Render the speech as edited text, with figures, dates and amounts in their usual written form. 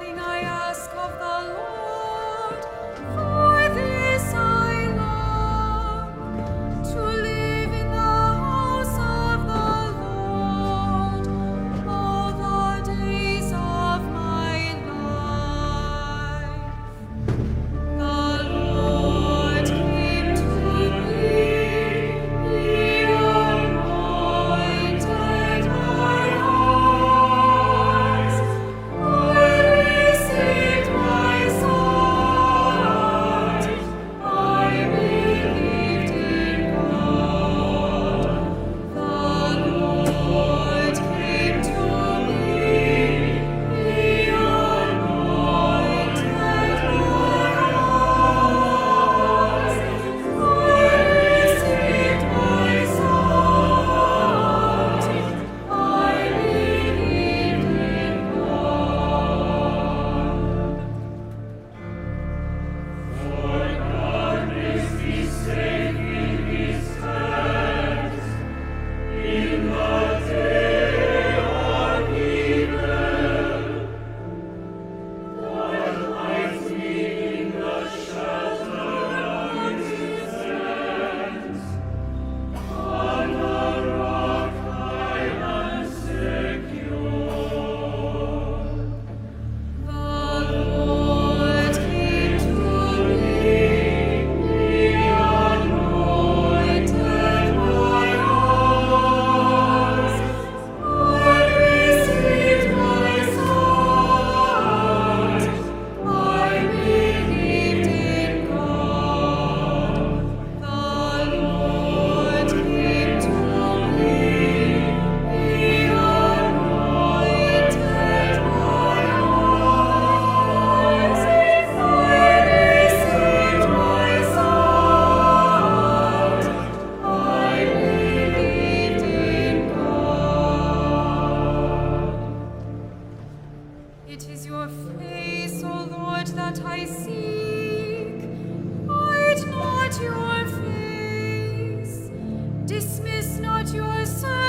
nothing I ask of the Lord, for this I long, to live in the house of the Lord all the days of my life. The Lord came to me, He anointed my eyes. I received my sight. I believed in God. The Lord came to me, He anointed my eyes. I received my sight. I believed in God. For darkness is safe in His hands. In the day of evil, God hides me in the shelter of His hands. On the rock I am secure. The Lord came to me, He anointed my eyes. I received my sight. I believed in God. The Lord came to me, He anointed my eyes. I received my sight. I believed in God. It is your face, O Lord, that I seek. Hide not your face. Dismiss not your servant.